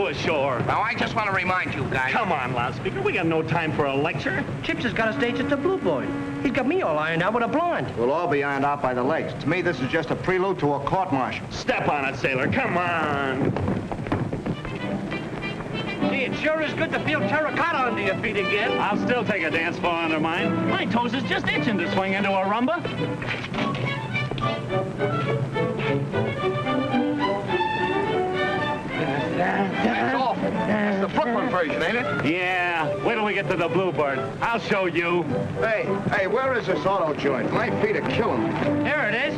ashore. Now, I just want to remind you guys. Come on, loudspeaker. We got no time for a lecture. Chips has got a stage at the Blue Boy. He's got me all ironed out with a blonde. We'll all be ironed out by the legs. To me, this is just a prelude to a court-martial. Step on it, sailor. Come on. Gee, it sure is good to feel terracotta under your feet again. I'll still take a dance floor under mine. My toes is just itching to swing into a rumba. That's awful. That's the Brooklyn version, ain't it? Yeah. Wait till we get to the Bluebird. I'll show you. Hey, where is this auto joint? My feet are killing me. Here it is.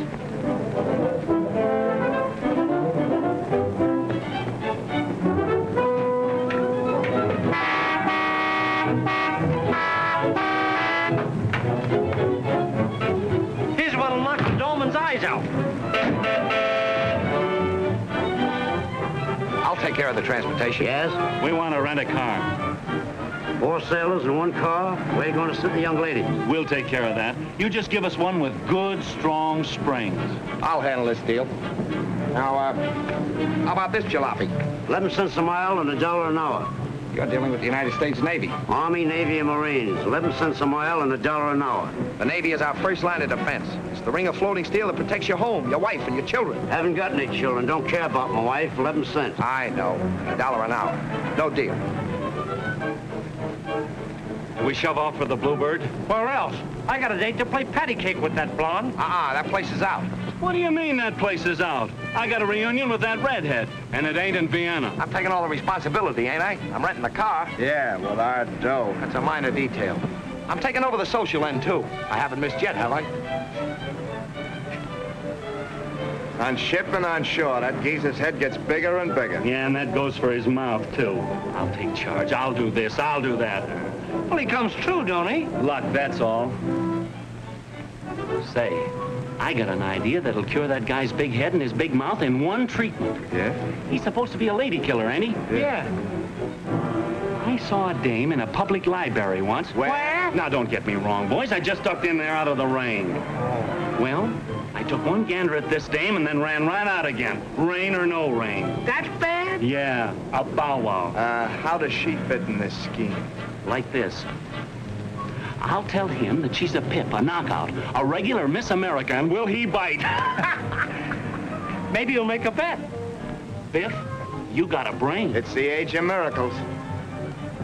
Here's what'll knock the Dolman's eyes out. I'll take care of the transportation. Yes? We want to rent a car. 4 sailors in 1 car. Where you going to sit the young lady? We'll take care of that. You just give us one with good, strong springs. I'll handle this deal. Now, how about this jalopy? 11 cents a mile and $1 an hour. You're dealing with the United States Navy. Army, Navy, and Marines. 11 cents a mile and $1 an hour. The Navy is our first line of defense. It's the ring of floating steel that protects your home, your wife, and your children. Haven't got any children. Don't care about my wife. 11 cents. I know. $1 an hour. No deal. We shove off for the Bluebird? Where else? I got a date to play patty cake with that blonde. That place is out. What do you mean that place is out? I got a reunion with that redhead, and it ain't in Vienna. I'm taking all the responsibility, ain't I? I'm renting the car. Yeah, with our dough. That's a minor detail. I'm taking over the social end, too. I haven't missed yet, have I? On ship and on shore, that geezer's head gets bigger and bigger. Yeah, and that goes for his mouth, too. I'll take charge. I'll do this. I'll do that. Well, he comes true, don't he? Luck, that's all. Say, I got an idea that'll cure that guy's big head and his big mouth in one treatment. Yeah? He's supposed to be a lady killer, ain't he? Yeah. I saw a dame in a public library once. Where? Now, don't get me wrong, boys. I just ducked in there out of the rain. Well, I took one gander at this dame and then ran right out again. Rain or no rain. That's bad? Yeah, a bow wow. How does she fit in this scheme? Like this. I'll tell him that she's a pip, a knockout, a regular Miss America, and will he bite? Maybe you'll make a bet. Biff, you got a brain. It's the age of miracles.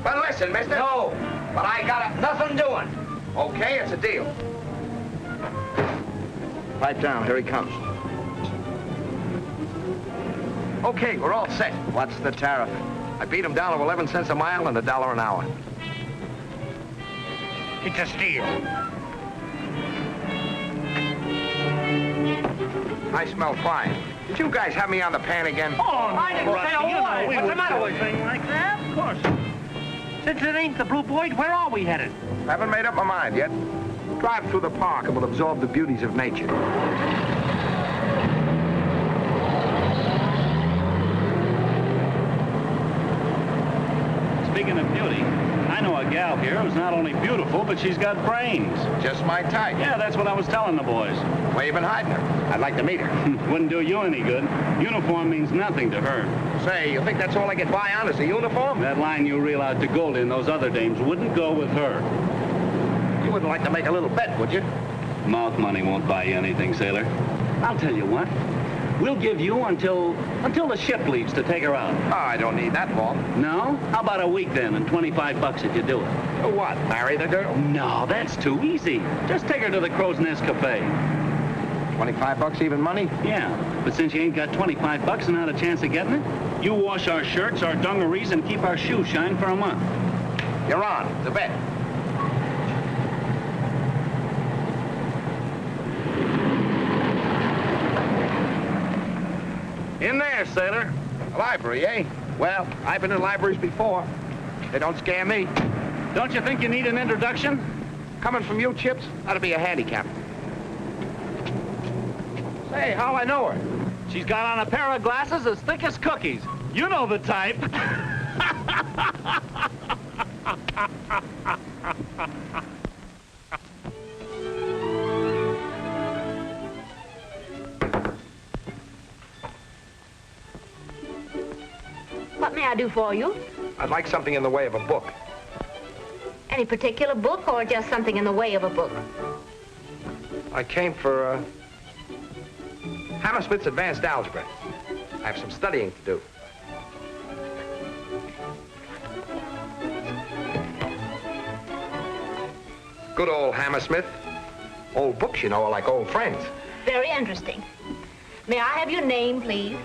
But listen, mister. No. But I got nothing doing. Okay, it's a deal. Pipe down, here he comes. Okay, we're all set. What's the tariff? I beat him down to 11 cents a mile and $1 an hour. It's a steal. I smell fine. Did you guys have me on the pan again? Oh, I didn't say a word. What's the matter with you? thing like that? Of course. Since it ain't the Blue Boy, where are we headed? Haven't made up my mind yet. Drive through the park and we'll absorb the beauties of nature. Speaking of beauty, I know a gal here who's not only beautiful, but she's got brains. Just my type. Yeah, that's what I was telling the boys. Where you been hiding her? I'd like to meet her. Wouldn't do you any good. Uniform means nothing to her. Say, you think that's all I get by on is a uniform? That line you reel out to Goldie and those other dames wouldn't go with her. You wouldn't like to make a little bet, would you? Mouth money won't buy you anything, sailor. I'll tell you what. We'll give you until the ship leaves to take her out. Oh, I don't need that long. No? How about a week then and 25 bucks if you do it? For what, marry the girl? No, that's too easy. Just take her to the Crow's Nest Cafe. 25 bucks even money? Yeah, but since you ain't got 25 bucks and not a chance of getting it, you wash our shirts, our dungarees, and keep our shoes shined for a month. You're on. The bet. In there, sailor. A library, eh? Well, I've been in libraries before. They don't scare me. Don't you think you need an introduction? Coming from you, Chips, that'll be a handicap. Say, how I know her? She's got on a pair of glasses as thick as cookies. You know the type. What may I do for you? I'd like something in the way of a book. Any particular book or just something in the way of a book? I came for, Hammersmith's Advanced Algebra. I have some studying to do. Good old Hammersmith. Old books, you know, are like old friends. Very interesting. May I have your name, please?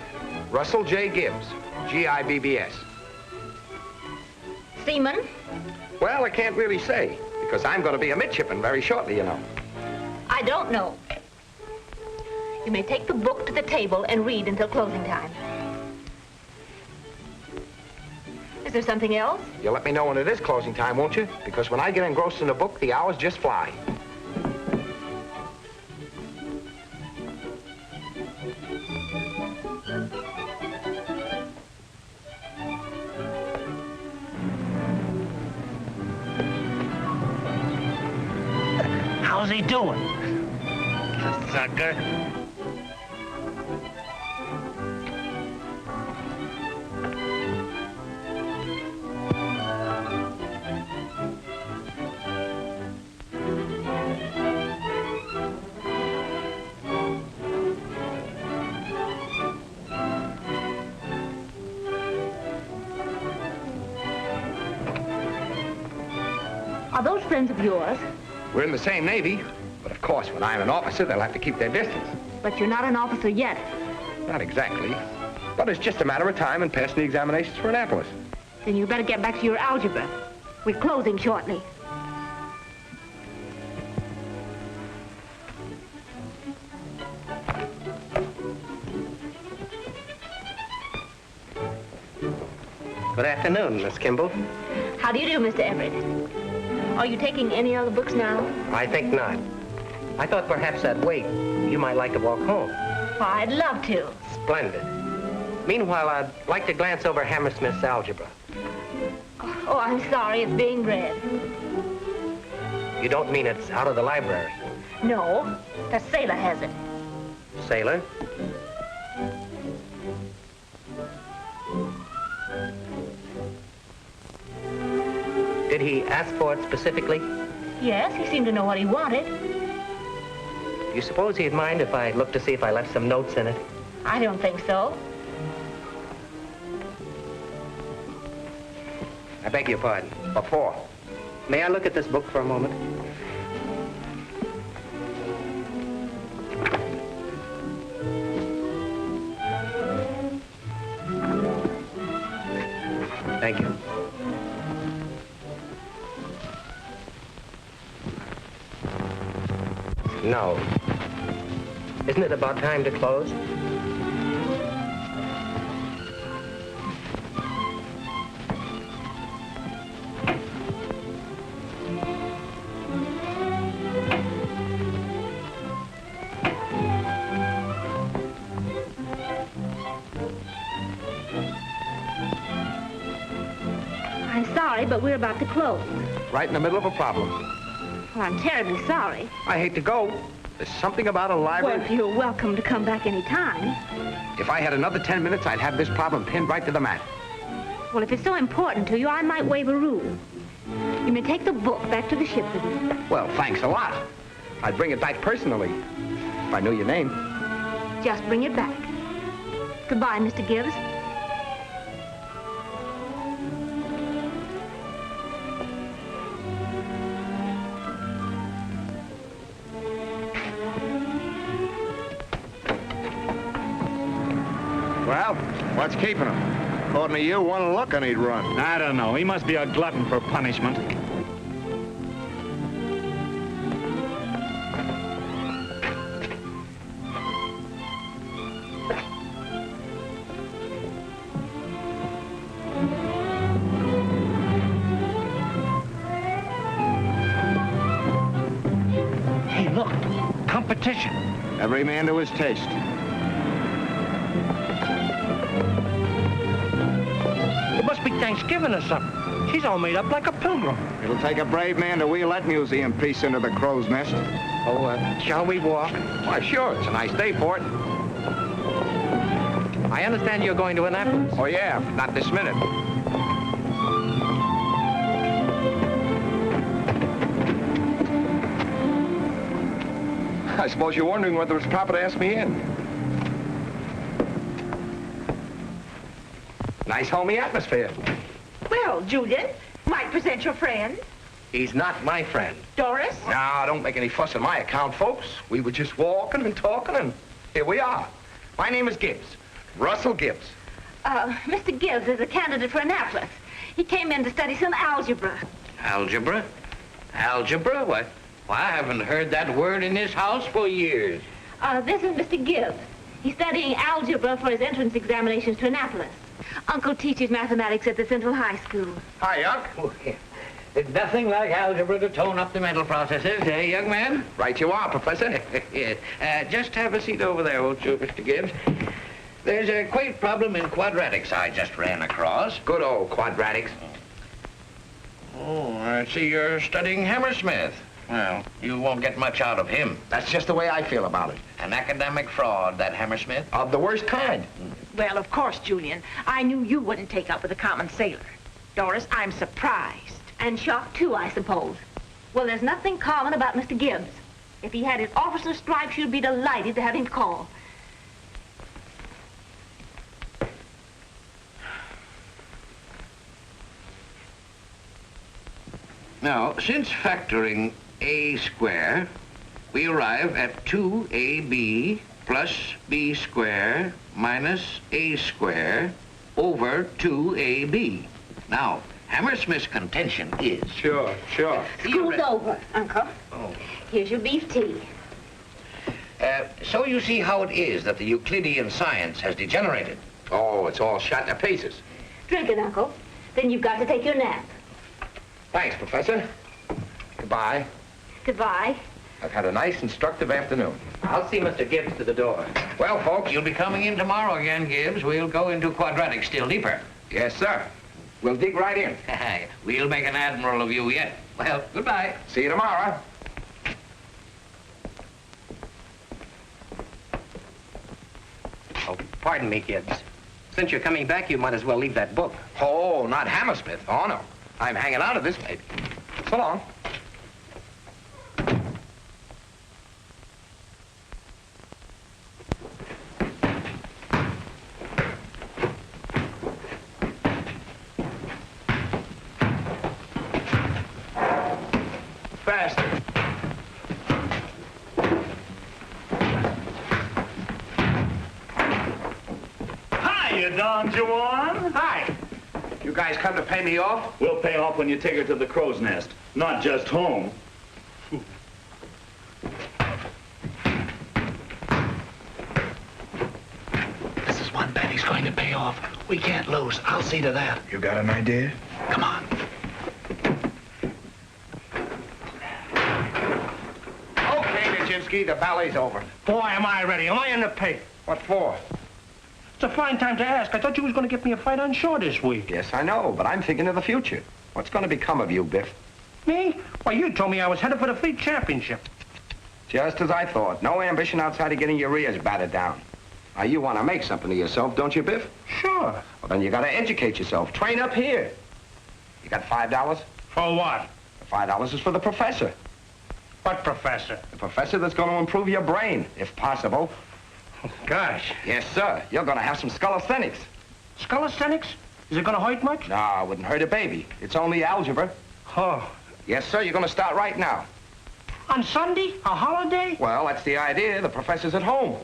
Russell J. Gibbs, G-I-B-B-S. Seaman? Well, I can't really say, because I'm going to be a midshipman very shortly, you know. I don't know. You may take the book to the table and read until closing time. Is there something else? You'll let me know when it is closing time, won't you? Because when I get engrossed in a book, the hours just fly. How's he doing? Sucker. Are those friends of yours? We're in the same Navy, but of course, when I'm an officer, they'll have to keep their distance. But you're not an officer yet. Not exactly, but it's just a matter of time and passing the examinations for Annapolis. Then you better get back to your algebra. We're closing shortly. Good afternoon, Miss Kimbell. How do you do, Mr. Everett? Are you taking any other books now? I think not. I thought perhaps I'd wait. You might like to walk home. Why, I'd love to. Splendid. Meanwhile, I'd like to glance over Hammersmith's algebra. Oh, I'm sorry. It's being read. You don't mean it's out of the library? No, the sailor has it. Sailor? Did he ask for it specifically? Yes, he seemed to know what he wanted. Do you suppose he'd mind if I looked to see if I left some notes in it? I don't think so. I beg your pardon. What for? May I look at this book for a moment? Thank you. No. Isn't it about time to close? I'm sorry, but we're about to close. Right in the middle of a problem. Well, I'm terribly sorry. I hate to go. There's something about a library. Well, you're welcome to come back any time. If I had another 10 minutes, I'd have this problem pinned right to the mat. Well, if it's so important to you, I might waive a rule. You may take the book back to the ship with you. Well, thanks a lot. I'd bring it back personally, if I knew your name. Just bring it back. Goodbye, Mr. Gibbs. Well, what's keeping him? According to you, one look and he'd run. I don't know. He must be a glutton for punishment. Hey, look. Competition. Every man to his taste. It must be Thanksgiving or something. She's all made up like a pilgrim. It'll take a brave man to wheel that museum piece into the crow's nest. Oh, shall we walk? Why, sure. It's a nice day for it. I understand you're going to Annapolis. Oh, yeah, not this minute. I suppose you're wondering whether it's proper to ask me in. Nice homey atmosphere. Well, Julian, might present your friend. He's not my friend. Doris? Now, don't make any fuss on my account, folks. We were just walking and talking, and here we are. My name is Gibbs. Russell Gibbs. Mr. Gibbs is a candidate for Annapolis. He came in to study some algebra. Algebra? Algebra? Why, I haven't heard that word in this house for years. This is Mr. Gibbs. He's studying algebra for his entrance examinations to Annapolis. Uncle teaches mathematics at the Central High School. Hi, Unc. Oh, yeah. There's nothing like algebra to tone up the mental processes, eh, young man? Right you are, Professor. Yes. Just have a seat over there, won't you, Mr. Gibbs? There's a quaint problem in quadratics I just ran across. Good old quadratics. Oh, I see you're studying Hammersmith. Well, you won't get much out of him. That's just the way I feel about it. An academic fraud, that Hammersmith. Of the worst kind. Well, of course, Julian. I knew you wouldn't take up with a common sailor. Doris, I'm surprised. And shocked, too, I suppose. Well, there's nothing common about Mr. Gibbs. If he had his officer's stripes, you'd be delighted to have him call. Now, since factoring a square, we arrive at 2ab plus b square minus a square over 2ab. Now, Hammersmith's contention is... Sure. School's over, Uncle. Oh. Here's your beef tea. So you see how it is that the Euclidean science has degenerated. Oh, it's all shot to pieces. Drink it, Uncle. Then you've got to take your nap. Thanks, Professor. Goodbye. Goodbye. I've had a nice, instructive afternoon. I'll see Mr. Gibbs to the door. Well, folks, You'll be coming in tomorrow again, Gibbs. We'll go into quadratics still deeper. Yes, sir. We'll dig right in. We'll make an admiral of you yet. Well, goodbye. See you tomorrow. Oh, pardon me, Gibbs. Since you're coming back, you might as well leave that book. Oh, not Hammersmith. Oh, no. I'm hanging out of this baby. So long. Faster. Hiya, Don Juan. Hi. You guys come to pay me off? We'll pay off when you take her to the crow's nest, not just home. This is one bet he's going to pay off. We can't lose. I'll see to that. You got an idea? Come on. Okay, Nijinsky, the ballet's over. Boy, am I ready. Am I in the pay? What for? It's a fine time to ask. I thought you was going to get me a fight on shore this week. Yes, I know, but I'm thinking of the future. What's going to become of you, Biff? Me? Why, you told me I was headed for the fleet championship. Just as I thought. No ambition outside of getting your ears battered down. Now, you want to make something of yourself, don't you, Biff? Sure. Well, then you got to educate yourself. Train up here. You got $5? For what? The $5 is for the professor. What professor? The professor that's going to improve your brain, if possible. Gosh. Yes, sir. You're going to have some scholasthenics. Scholasthenics? Is it going to hurt much? No, it wouldn't hurt a baby. It's only algebra. Oh. Yes, sir. You're going to start right now. On Sunday? A holiday? Well, that's the idea. The professor's at home.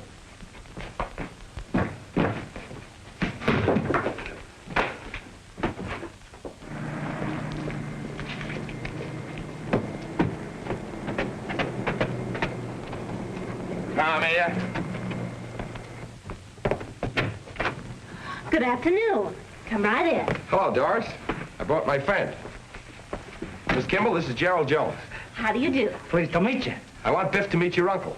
Come here. Good afternoon. Come right in. Hello, Doris. I brought my friend. Miss Kimbell, this is Gerald Jones. How do you do? Pleased to meet you. I want Biff to meet your uncle.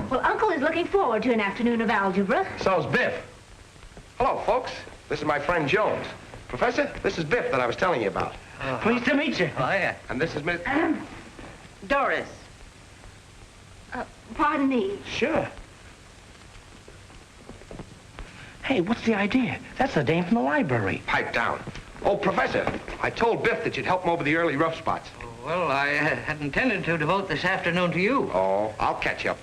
Well, Uncle is looking forward to an afternoon of algebra. So's Biff. Hello, folks. This is my friend Jones. Professor, this is Biff that I was telling you about. Pleased to meet you. Oh, yeah. And this is Miss... Doris. Pardon me. Sure. Hey, what's the idea? That's the dame from the library. Pipe down. Oh, Professor, I told Biff that you'd help him over the early rough spots. Well, I had intended to devote this afternoon to you. Oh, I'll catch up.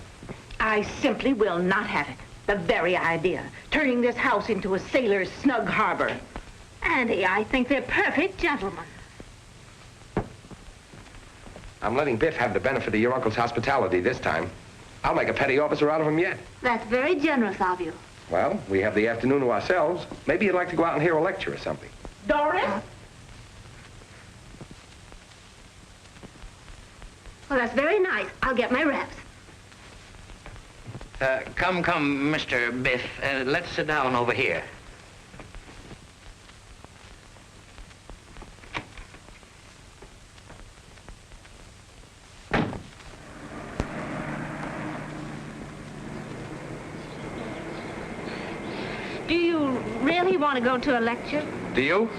I simply will not have it. The very idea. Turning this house into a sailor's snug harbor. Andy, I think they're perfect gentlemen. I'm letting Biff have the benefit of your uncle's hospitality this time. I'll make a petty officer out of him yet. That's very generous of you. Well, we have the afternoon to ourselves. Maybe you'd like to go out and hear a lecture or something. Doris? Well, that's very nice. I'll get my wraps. Come, Mr. Biff. Let's sit down over here. Do you really want to go to a lecture? Do you?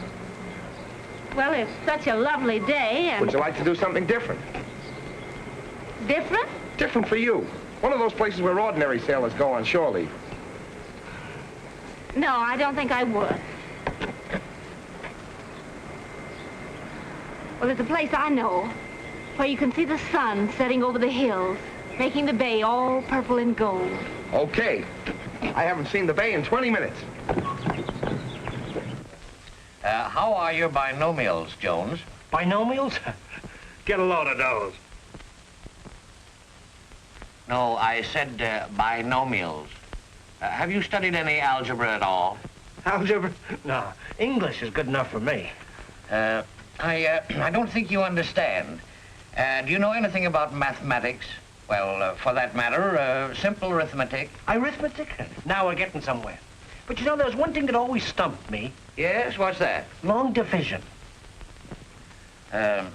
Well, it's such a lovely day and... Would you like to do something different? Different? Different for you. One of those places where ordinary sailors go on shore leave. No, I don't think I would. Well, there's a place I know where you can see the sun setting over the hills, making the bay all purple and gold. Okay. I haven't seen the bay in 20 minutes. How are your binomials, Jones? Binomials? Get a load of those. No, I said binomials. Have you studied any algebra at all? Algebra? No, English is good enough for me. I don't think you understand. Do you know anything about mathematics? Well, for that matter, simple arithmetic. Arithmetic? Now we're getting somewhere. But you know, there's one thing that always stumped me. Yes, what's that? Long division. Do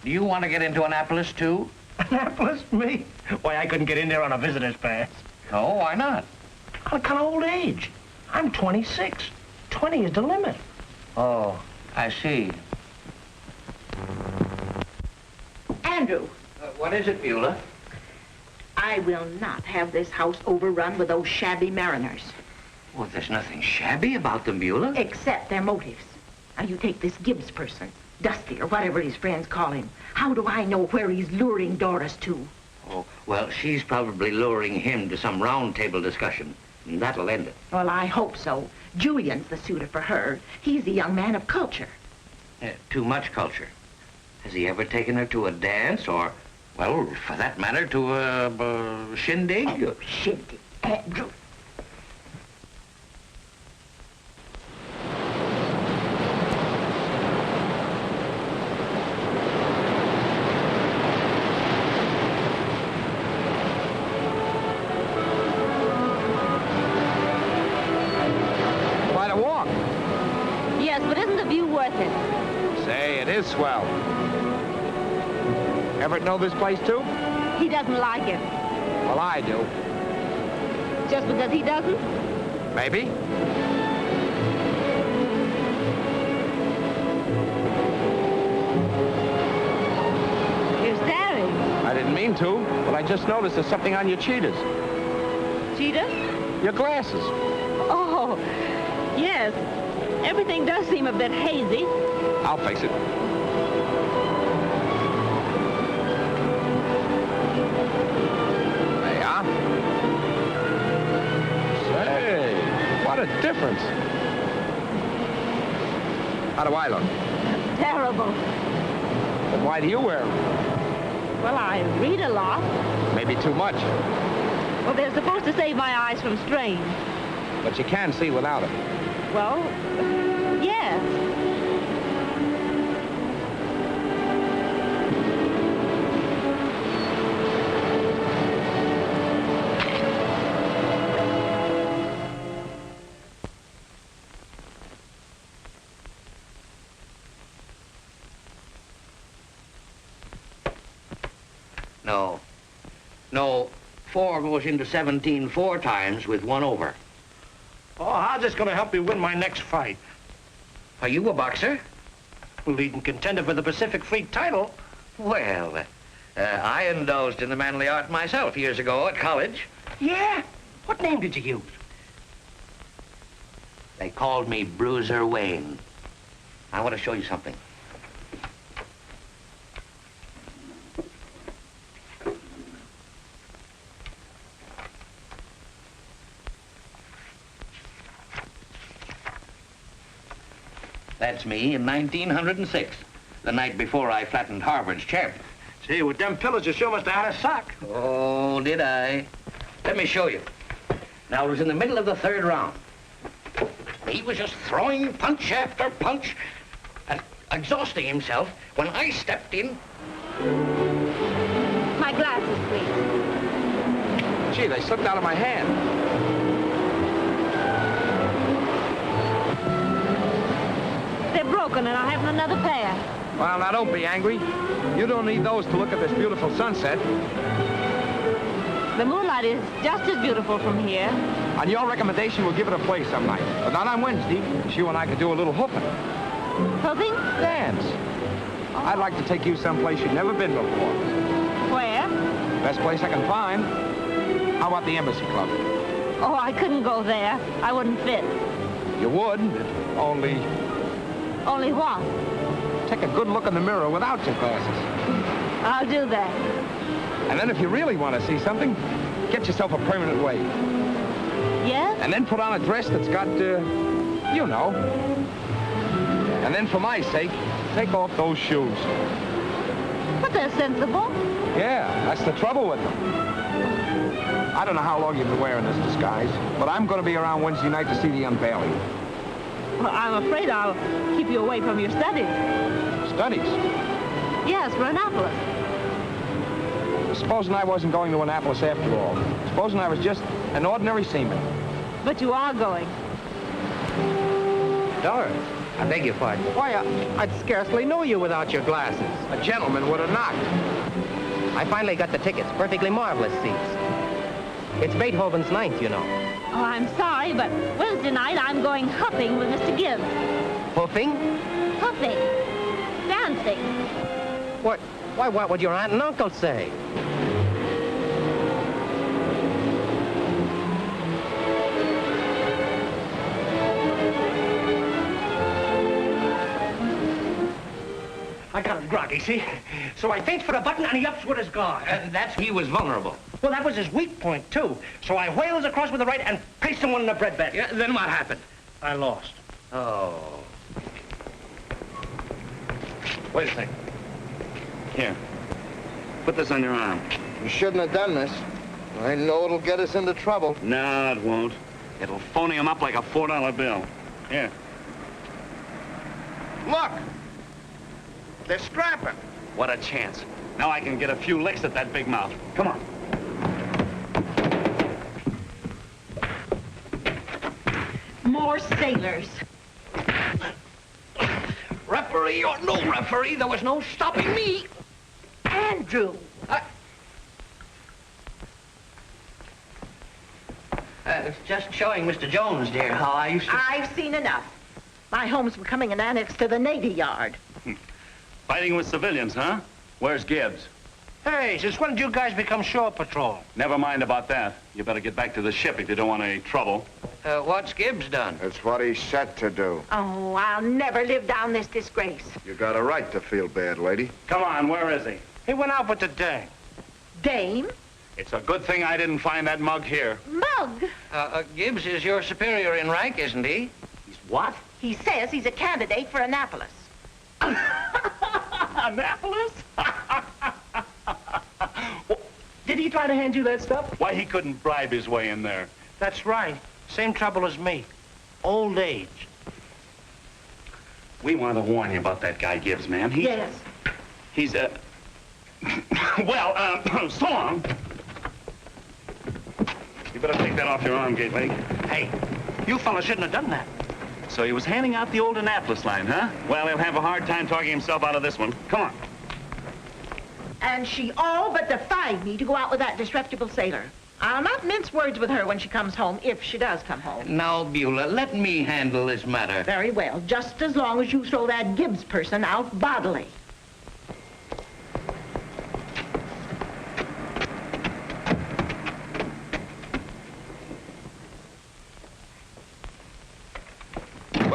you want to get into Annapolis, too? Annapolis? Me? Why, I couldn't get in there on a visitor's pass. Oh, why not? On kind of old age. I'm 26. 20 is the limit. Oh, I see. Andrew. What is it, Beulah? I will not have this house overrun with those shabby mariners. Well, there's nothing shabby about them, Beulah. Except their motives. Now, you take this Gibbs person, Dusty, or whatever his friends call him. How do I know where he's luring Doris to? Oh, well, she's probably luring him to some round table discussion. And that'll end it. Well, I hope so. Julian's the suitor for her. He's a young man of culture. Too much culture. Has he ever taken her to a dance or, well, for that matter, to a shindig? Oh, shindig. Andrew. Quite a walk. Yes, but isn't the view worth it? Say, it is swell. Everett know this place, too? He doesn't like it. Well, I do. Just because he doesn't? Maybe. You're staring. I didn't mean to, but I just noticed there's something on your cheetahs. Cheetah? Your glasses. Oh, yes. Everything does seem a bit hazy. I'll fix it. There you are. Say, what a difference. How do I look? Terrible. Then why do you wear them? Well, I read a lot. Maybe too much. Well, they're supposed to save my eyes from strain. But you can see without them. Well, yes. No. No, 4 goes into 17 4 times with 1 over. Oh, how's this going to help me win my next fight? Are you a boxer? Leading contender for the Pacific Fleet title. Well, I indulged in the manly art myself years ago at college. Yeah? What name did you use? They called me Bruiser Wayne. I want to show you something. That's me in 1906, the night before I flattened Harvard's champ. Gee, with them pillows, you sure must have had a sock. Oh, did I? Let me show you. Now, it was in the middle of the third round. He was just throwing punch after punch and exhausting himself when I stepped in. My glasses, please. Gee, they slipped out of my hand. They're broken, and I haven't another pair. Well, now, don't be angry. You don't need those to look at this beautiful sunset. The moonlight is just as beautiful from here. On your recommendation, we'll give it a play some night. But not on Wednesday, because you and I could do a little hooping. Hooping? Dance. I'd like to take you someplace you've never been before. Where? Best place I can find. How about the Embassy Club? Oh, I couldn't go there. I wouldn't fit. You would, only... Only what? Take a good look in the mirror without your glasses. I'll do that. And then if you really want to see something, get yourself a permanent wave. Yes? And then put on a dress that's got, you know. And then for my sake, take off those shoes. But they're sensible. Yeah, that's the trouble with them. I don't know how long you've been wearing this disguise, but I'm going to be around Wednesday night to see the unveiling. Well, I'm afraid I'll keep you away from your studies. Studies? Yes, for Annapolis. Supposing I wasn't going to Annapolis after all. Supposing I was just an ordinary seaman. But you are going. Doris, I beg your pardon. Why, I'd scarcely know you without your glasses. a gentleman would have knocked. I finally got the tickets. Perfectly marvelous seats. It's Beethoven's Ninth, you know. Oh, I'm sorry, but Wednesday night I'm going hooping with Mr. Gibbs. Hoofing? Hooping. Dancing. What? Why, what would your aunt and uncle say? I got him groggy, see? So I feints for a button, and he ups with his guard. He was vulnerable. Well, that was his weak point, too. So I whaled across with the right and pasted him one in the bread bed. Yeah, then what happened? I lost. Oh. Wait a second. Here. Put this on your arm. You shouldn't have done this. I know it'll get us into trouble. No, it won't. It'll phony him up like a $4 bill. Here. Look! They're strapping. What a chance. Now I can get a few licks at that big mouth. Come on. More sailors. Referee or no referee, there was no stopping me. Andrew. Just showing Mr. Jones, dear, how I used to... I've seen enough. My home's becoming an annex to the Navy Yard. Fighting with civilians, huh? Where's Gibbs? Hey, since when did you guys become shore patrol? Never mind about that. You better get back to the ship if you don't want any trouble. What's Gibbs done? It's what he's set to do. Oh, I'll never live down this disgrace. You got a right to feel bad, lady. Come on, where is he? He went out with the dame. Dame? It's a good thing I didn't find that mug here. Mug? Gibbs is your superior in rank, isn't he? He's what? He says he's a candidate for Annapolis. Annapolis? Did he try to hand you that stuff? Why, he couldn't bribe his way in there. That's right. Same trouble as me. Old age. We want to warn you about that guy Gibbs, man. Yes. He's so long. You better take that off your arm, Gateleg. Hey, you fellas shouldn't have done that. So he was handing out the old Annapolis line, huh? Well, he'll have a hard time talking himself out of this one. Come on. And she all but defied me to go out with that disreputable sailor. I'll not mince words with her when she comes home, if she does come home. Now, Beulah, let me handle this matter. Very well, just as long as you throw that Gibbs person out bodily.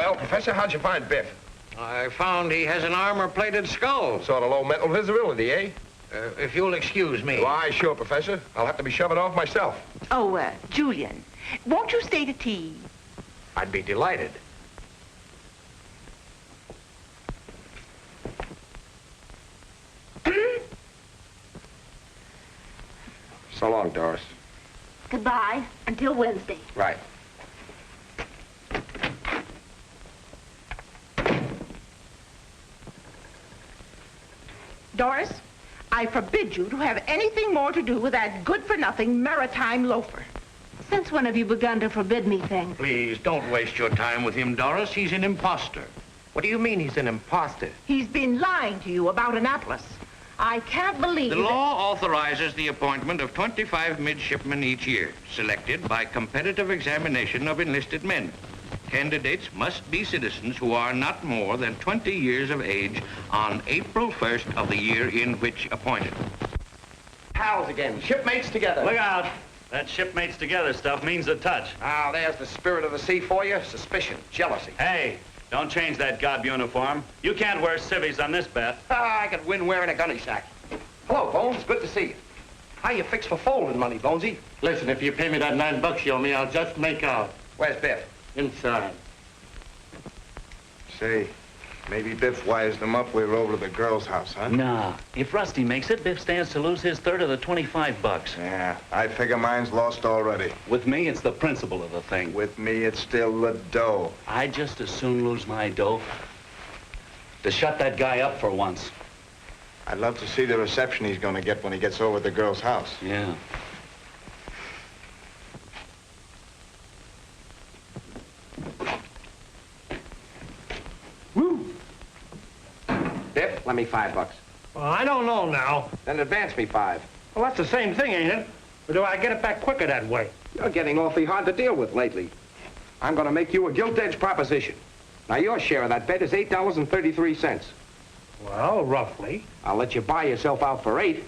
Well, Professor, how'd you find Biff? I found he has an armor-plated skull. Sort of low mental visibility, eh? If you'll excuse me. Why, sure, Professor. I'll have to be shoving off myself. Oh, Julian, won't you stay to tea? I'd be delighted. So long, Doris. Goodbye, until Wednesday. Right. Doris, I forbid you to have anything more to do with that good-for-nothing maritime loafer. Since when have you begun to forbid me things? Please, don't waste your time with him, Doris. He's an imposter. What do you mean he's an imposter? He's been lying to you about Annapolis. I can't believe The that- law authorizes the appointment of 25 midshipmen each year, selected by competitive examination of enlisted men. Candidates must be citizens who are not more than 20 years of age on April 1st of the year in which appointed. Pals again, shipmates together. Look out. That shipmates together stuff means a touch. Ah, there's the spirit of the sea for you. Suspicion, jealousy. Hey, don't change that gob uniform. You can't wear civvies on this bet. I could win wearing a gunny sack. Hello, Bones. Good to see you. How you fix for folding money, Bonesy? Listen, if you pay me that $9 you owe me, I'll just make out. Where's Biff? Inside. Say, maybe Biff wires them up. We're over to the girl's house, huh? Nah. If Rusty makes it, Biff stands to lose his third of the $25. Yeah, I figure mine's lost already. With me, it's the principle of the thing. With me, it's still the dough. I'd just as soon lose my dough to shut that guy up for once. I'd love to see the reception he's going to get when he gets over to the girl's house. Yeah. Biff, lend me $5. Well, I don't know now. Then advance me 5. Well, that's the same thing, ain't it? Or do I get it back quicker that way? You're getting awfully hard to deal with lately. I'm going to make you a gilt-edged proposition. Now, your share of that bet is $8.33. Well, roughly. I'll let you buy yourself out for 8.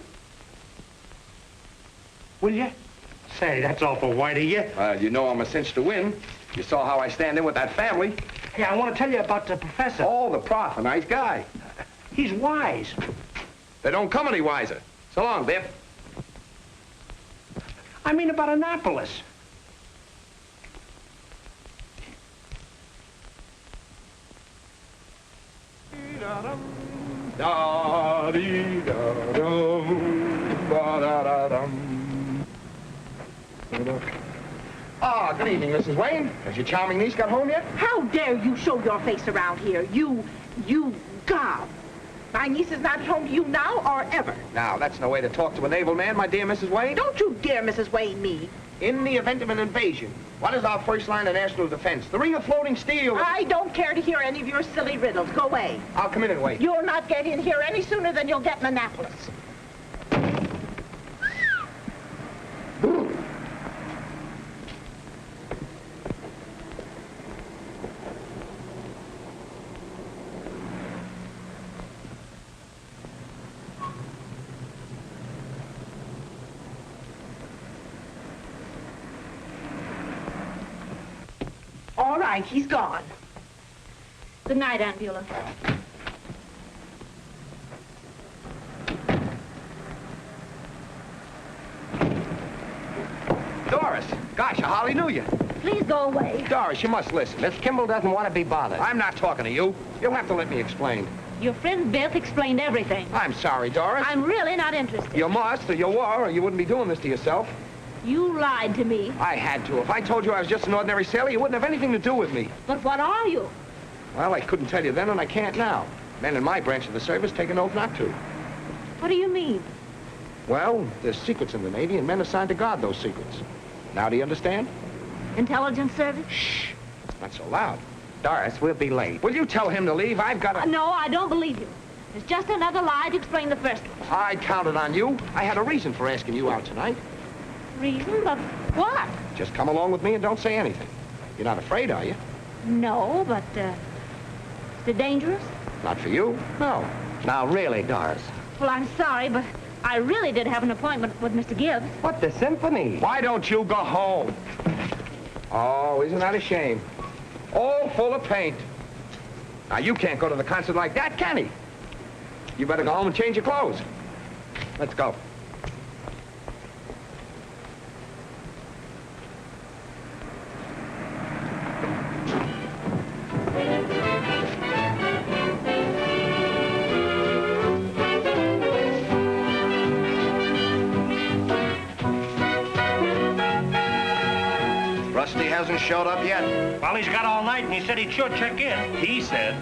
Will you? Say, that's awful white of you. You know I'm a cinch to win. You saw how I stand in with that family. Yeah, I want to tell you about the professor. Oh, the prof, a nice guy. He's wise. They don't come any wiser. So long, Biff. I mean about Annapolis. Ah, good evening, Mrs. Wayne. Has your charming niece got home yet? How dare you show your face around here? You gob. My niece is not at home to you now or ever. Now, that's no way to talk to a naval man, my dear Mrs. Wayne. Don't you dare, Mrs. Wayne, me. In the event of an invasion, what is our first line of national defense? The ring of floating steel. I don't care to hear any of your silly riddles. Go away. I'll come in and wait. You'll not get in here any sooner than you'll get in Annapolis. All right, he's gone. Good night, Aunt Beulah. Doris, gosh, I hardly knew you. Please go away. Doris, you must listen. Miss Kimbell doesn't want to be bothered. I'm not talking to you. You'll have to let me explain. Your friend Biff explained everything. I'm sorry, Doris. I'm really not interested. You must, or you were, or you wouldn't be doing this to yourself. You lied to me. I had to. If I told you I was just an ordinary sailor, you wouldn't have anything to do with me. But what are you? Well, I couldn't tell you then, and I can't now. Men in my branch of the service take an oath not to. What do you mean? Well, there's secrets in the Navy, and men assigned to guard those secrets. Now do you understand? Intelligence service? Shh. Not so loud. Doris, we'll be late. Will you tell him to leave? I've got to... No, I don't believe you. It's just another lie to explain the first one. I counted on you. I had a reason for asking you out tonight. Reason? But what? Just come along with me and don't say anything. You're not afraid, are you? No, but, is it dangerous? Not for you, no. Now, really, Doris. Well, I'm sorry, but I really did have an appointment with Mr. Gibbs. What, the symphony? Why don't you go home? Oh, isn't that a shame? all full of paint. Now, you can't go to the concert like that, can he? You better go home and change your clothes. Let's go. Rusty hasn't showed up yet. Well, he's got all night, and he said he'd sure check in. He said.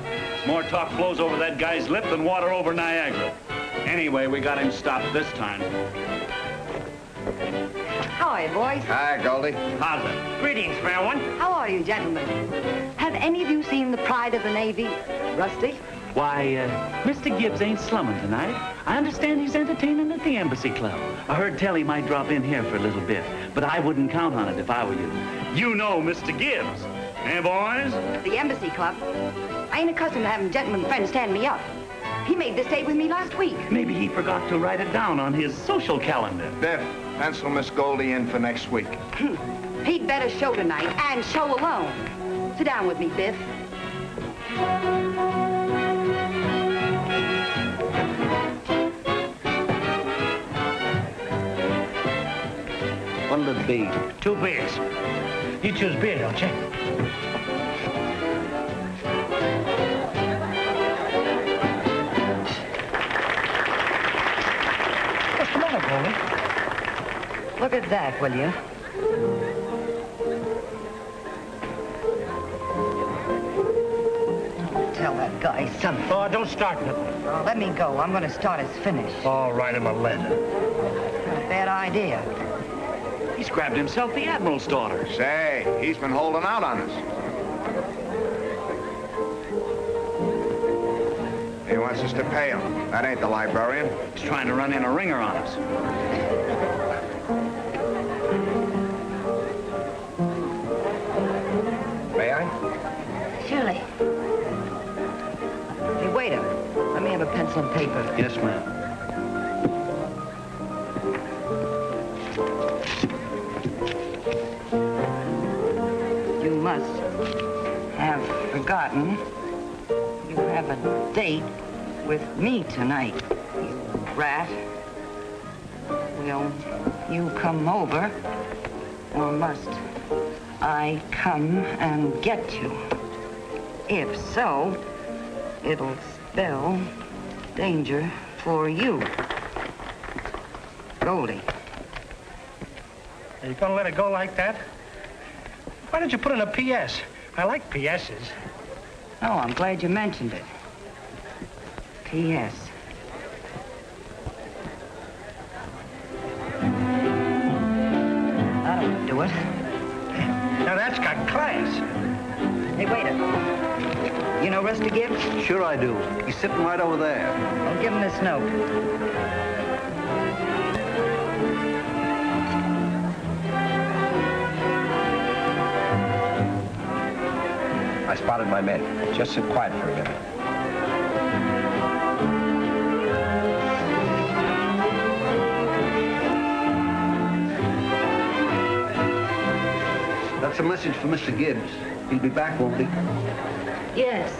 More talk flows over that guy's lip than water over Niagara. Anyway, we got him stopped this time. How are you, boys? Hi, Goldie. How's it? Greetings, fair one. How are you, gentlemen? Have any of you seen The Pride of the Navy? Rusty? Why, Mr. Gibbs ain't slumming tonight. I understand he's entertaining at the Embassy Club. I heard tell he might drop in here for a little bit, but I wouldn't count on it if I were you. You know Mr. Gibbs. Eh, boys? The Embassy Club? I ain't accustomed to having gentlemen friends stand me up. He made this date with me last week. Maybe he forgot to write it down on his social calendar. Biff, pencil Miss Goldie in for next week. He'd better show tonight, and show alone. Sit down with me, Biff. What'll it be? 2 beers. You choose beer, don't you? What's the matter, Goldie? Look at that, will you? Tell that guy something. Oh, don't start nothing. Oh, let me go. I'm going to start his finish. I'll write him a letter. Not a bad idea. He's grabbed himself the Admiral's daughter. Say, he's been holding out on us. He wants us to pay him. That ain't the librarian. He's trying to run in a ringer on us. May I? Surely. Hey, waiter. Let me have a pencil and paper. Yes, ma'am. You must have forgotten you have a date with me tonight, you rat. Will you come over, or must I come and get you? If so, it'll spell danger for you. Goldie. Are you gonna let it go like that? Why don't you put in a P.S.? I like P.S.'s. Oh, I'm glad you mentioned it. P.S. That'll do it. Now that's got class. Hey, waiter. You know Rusty Gibbs? Sure I do. He's sitting right over there. I'll give him this note. I spotted my men. Just sit quiet for a minute. That's a message for Mr. Gibbs. He'll be back, won't he? Yes.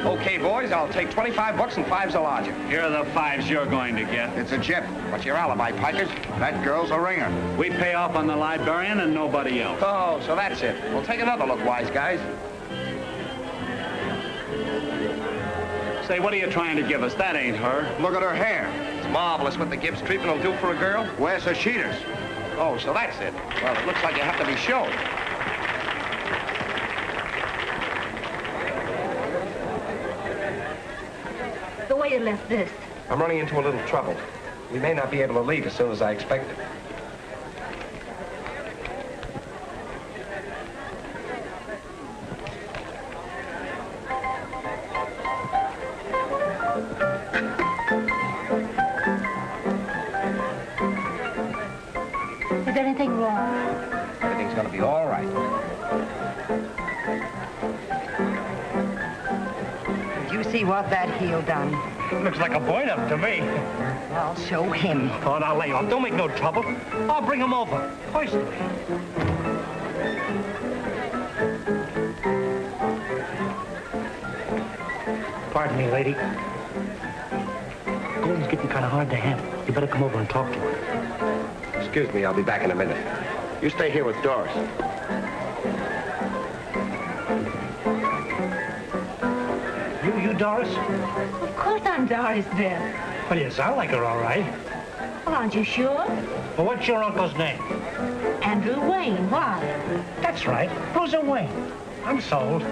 Okay, boys, I'll take 25 bucks and 5s a lodger. Here are the 5s you're going to get. It's a jip. What's your alibi, Pikers? That girl's a ringer. We pay off on the librarian and nobody else. Oh, so that's it. Well, take another look, wise guys. Say, what are you trying to give us? That ain't her. Look at her hair. It's marvelous what the Gibbs treatment will do for a girl. Where's her cheaters? Oh, so that's it. Well, it looks like you have to be shown. The waiter left this. I'm running into a little trouble. We may not be able to leave as soon as I expected. Is anything wrong? Everything's going to be all right. Did you see what that heel done? Looks like a point-up to me. I'll show him. Oh, now lay off. Don't make no trouble. I'll bring him over. Hoist him. Pardon me, lady. Goldie's getting kind of hard to handle. You better come over and talk to her. Excuse me, I'll be back in a minute. You stay here with Doris. You Doris? Of course I'm Doris, Biff. Well, you sound like her, all right. Well, aren't you sure? Well, what's your uncle's name? Andrew Wayne. Why? That's right. Bruiser Wayne. I'm sold.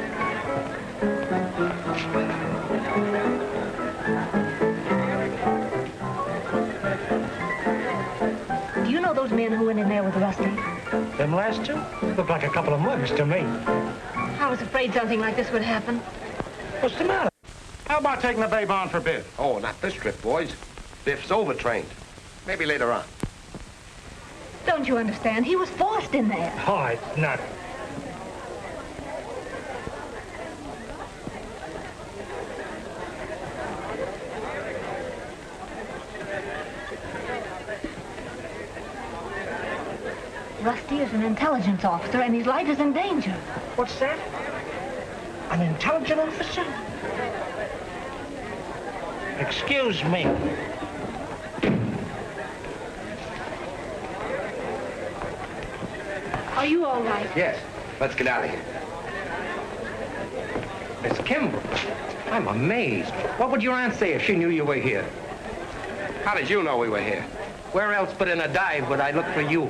Do you know those men who went in there with Rusty? Them last two? Look like a couple of mugs to me. I was afraid something like this would happen. What's the matter? How about taking the babe on for Biff? Oh, not this trip, boys. Biff's overtrained. Maybe later on. Don't you understand? He was forced in there. Oh, it's not. Rusty is an intelligence officer, and his life is in danger. What's that? An intelligence officer? Excuse me. Are you all right? Yes. Let's get out of here. Miss Kimbell, I'm amazed. What would your aunt say if she knew you were here? How did you know we were here? Where else but in a dive would I look for you?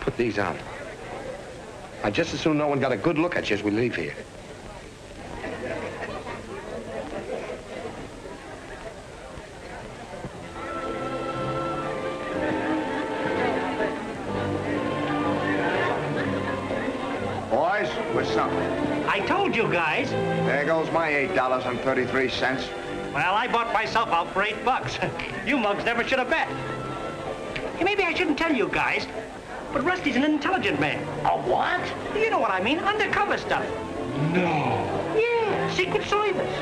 Put these on. I'd just as soon no one got a good look at you as we leave here. Boys, what's up? I told you guys. There goes my $8.33. Well, I bought myself out for $8. You mugs never should have bet. Hey, maybe I shouldn't tell you guys, but Rusty's an intelligent man. A what? You know what I mean, undercover stuff. No. Yeah, Secret Service.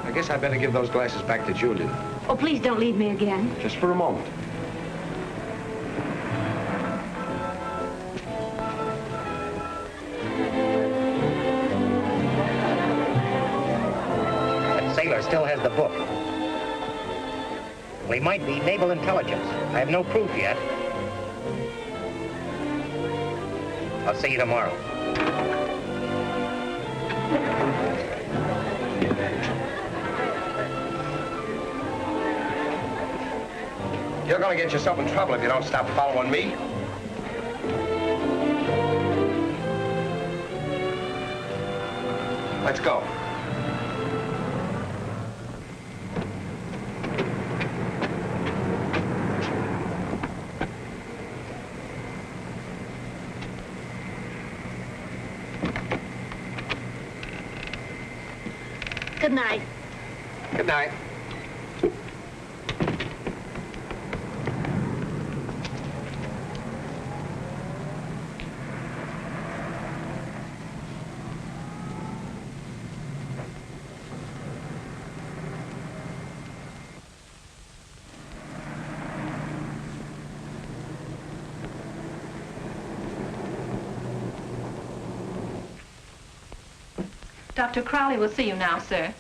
I guess I better give those glasses back to Julian. Oh, please don't leave me again. Just for a moment. That sailor still has the book. Well, he might be naval intelligence. I have no proof yet. I'll see you tomorrow. You're gonna get yourself in trouble if you don't stop following me. Let's go. Good night. Good night. Dr. Crowley will see you now, sir.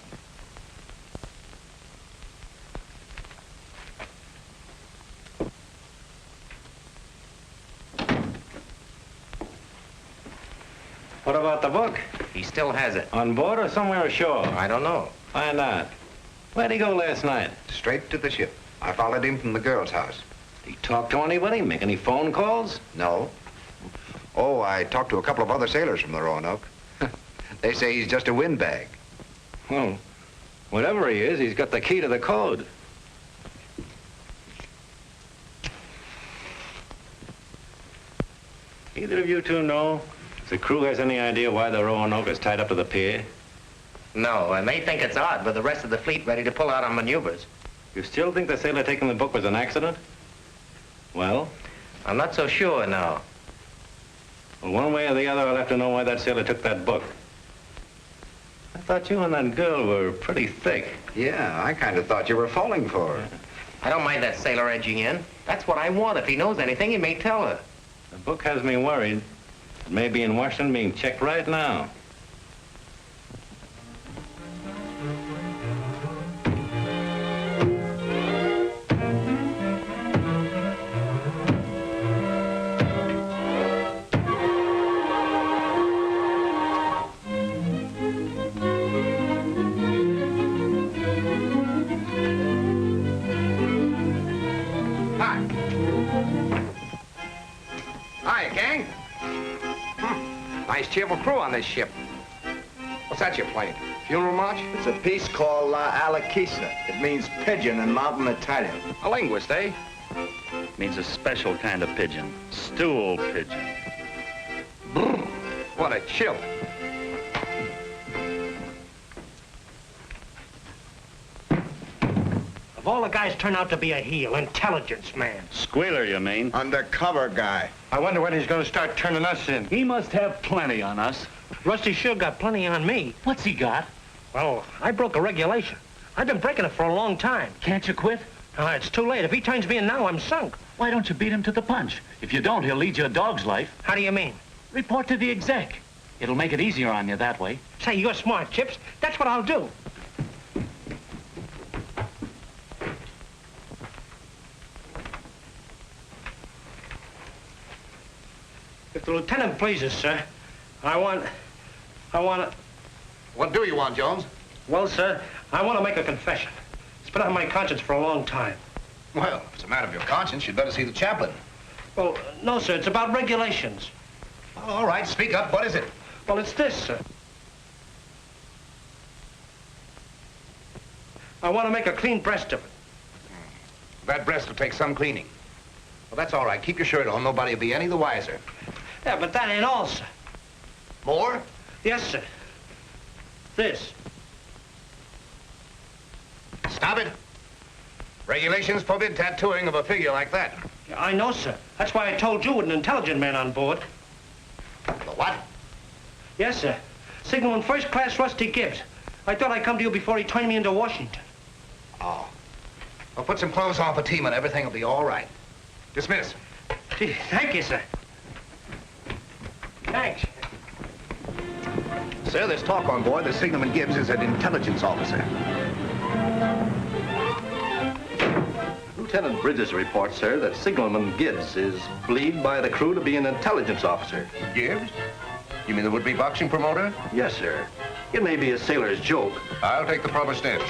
What about the book? He still has it. On board or somewhere ashore? I don't know. Find out. Where'd he go last night? Straight to the ship. I followed him from the girls' house. Did he talk to anybody? Make any phone calls? No. Oh, I talked to a couple of other sailors from the Roanoke. They say he's just a windbag. Well, whatever he is, he's got the key to the code. Either of you two know if the crew has any idea why the Roanoke is tied up to the pier? No, and they think it's odd with the rest of the fleet ready to pull out on maneuvers. You still think the sailor taking the book was an accident? Well? I'm not so sure now. Well, one way or the other, I'll have to know why that sailor took that book. I thought you and that girl were pretty thick. Yeah, I kind of thought you were falling for her. I don't mind that sailor edging in. That's what I want. If he knows anything, he may tell her. The book has me worried. It may be in Washington being checked right now. Cheerful crew on this ship. What's that you're playing? Funeral march? It's a piece called La Alaquisa. It means pigeon in mountain Italian. A linguist, eh? Means a special kind of pigeon. Stool pigeon. Brr, what a chill. Of all the guys turned out to be a heel, intelligence man. Squealer, you mean? Undercover guy. I wonder when he's going to start turning us in. He must have plenty on us. Rusty sure got plenty on me. What's he got? Well, I broke a regulation. I've been breaking it for a long time. Can't you quit? It's too late. If he turns me in now, I'm sunk. Why don't you beat him to the punch? If you don't, he'll lead you a dog's life. How do you mean? Report to the exec. It'll make it easier on you that way. Say, you're smart, Chips. That's what I'll do. If the lieutenant pleases, sir, I want... What do you want, Jones? Well, sir, I want to make a confession. It's been on my conscience for a long time. Well, if it's a matter of your conscience, you'd better see the chaplain. Well, no, sir, it's about regulations. Well, all right, speak up. What is it? Well, it's this, sir. I want to make a clean breast of it. That breast will take some cleaning. Well, that's all right. Keep your shirt on. Nobody will be any the wiser. Yeah, but that ain't all, sir. More? Yes, sir. This. Stop it. Regulations forbid tattooing of a figure like that. Yeah, I know, sir. That's why I told you with an intelligent man on board. The what? Yes, sir. Signalman First Class Rusty Gibbs. I thought I'd come to you before he turned me into Washington. Oh. Well, put some clothes on for team and everything will be all right. Dismiss. Gee, thank you, sir. Thanks. Sir, there's talk on board that Signalman Gibbs is an intelligence officer. Lieutenant Bridges reports, sir, that Signalman Gibbs is believed by the crew to be an intelligence officer. Gibbs? You mean the would-be boxing promoter? Yes, sir. It may be a sailor's joke. I'll take the proper steps.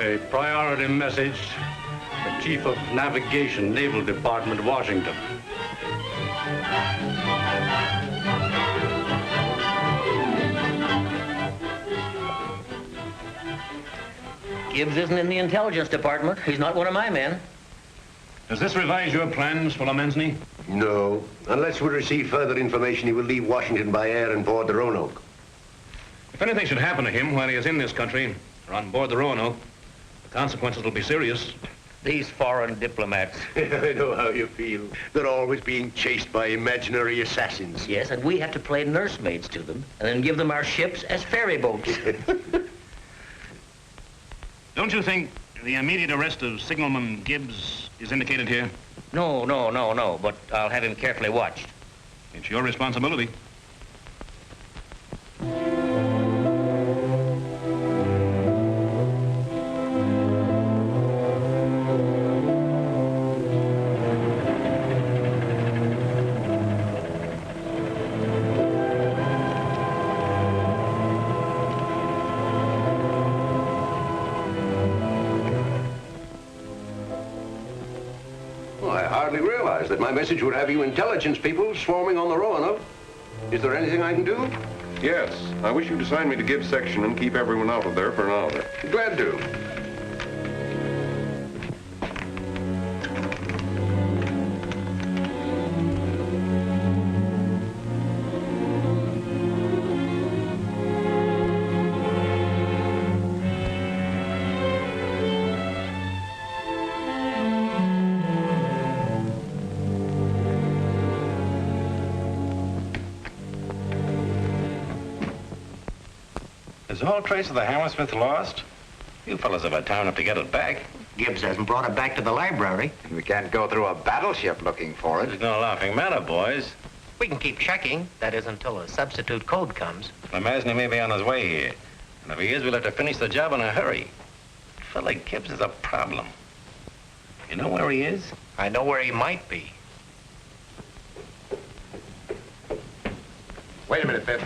A priority message, the Chief of Navigation, Naval Department, Washington. Gibbs isn't in the intelligence department. He's not one of my men. Does this revise your plans for Lamensney? No. Unless we receive further information, he will leave Washington by air and board the Roanoke. If anything should happen to him while he is in this country or on board the Roanoke, the consequences will be serious. These foreign diplomats. I know how you feel. They're always being chased by imaginary assassins. Yes, and we have to play nursemaids to them and then give them our ships as ferry boats. Don't you think the immediate arrest of Signalman Gibbs is indicated here? No, but I'll have him carefully watched. It's your responsibility. That my message would have you intelligence people swarming on the Roanoke. Is there anything I can do? Yes. I wish you'd assign me to Gibbs section and keep everyone out of there for an hour. Glad to. Is all trace of the Hammersmith lost? You fellas have had time enough to get it back. Gibbs hasn't brought it back to the library. We can't go through a battleship looking for it. There's no laughing matter, boys. We can keep checking. That is until a substitute code comes. I imagine he may be on his way here. And if he is, we'll have to finish the job in a hurry. A fella like Gibbs is a problem. You know where he is? I know where he might be. Wait a minute, Biff.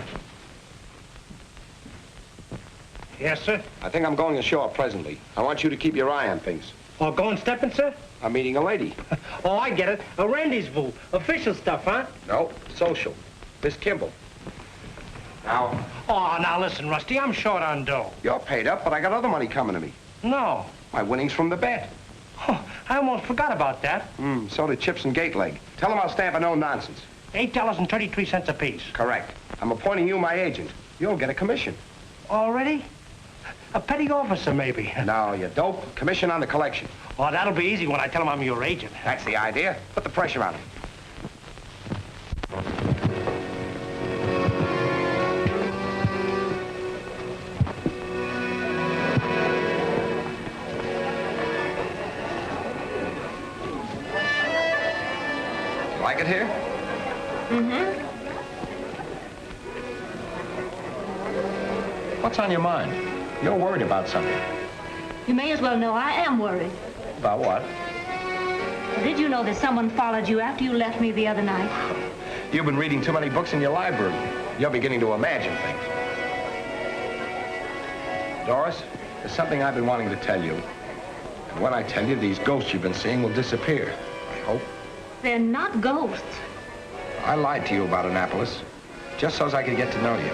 Yes, sir? I think I'm going ashore presently. I want you to keep your eye on things. Oh, going stepping, sir? I'm meeting a lady. Oh, I get it. A rendezvous. Official stuff, huh? No, social. Miss Kimbell. Now... Oh, now listen, Rusty, I'm short on dough. You're paid up, but I got other money coming to me. No. My winnings from the bet. Oh, I almost forgot about that. So did Chips and Gateleg. Tell them I'll stamp a no nonsense. $8.33 apiece. Correct. I'm appointing you my agent. You'll get a commission. Already? A petty officer, maybe. No, you dope. Commission on the collection. Oh, that'll be easy when I tell him I'm your agent. That's the idea. Put the pressure on him. Like it here? Mm-hmm. What's on your mind? You're worried about something. You may as well know I am worried. About what? Did you know that someone followed you after you left me the other night? You've been reading too many books in your library. You're beginning to imagine things. Doris, there's something I've been wanting to tell you. And when I tell you, these ghosts you've been seeing will disappear. I hope. They're not ghosts. I lied to you about Annapolis, just so as I could get to know you.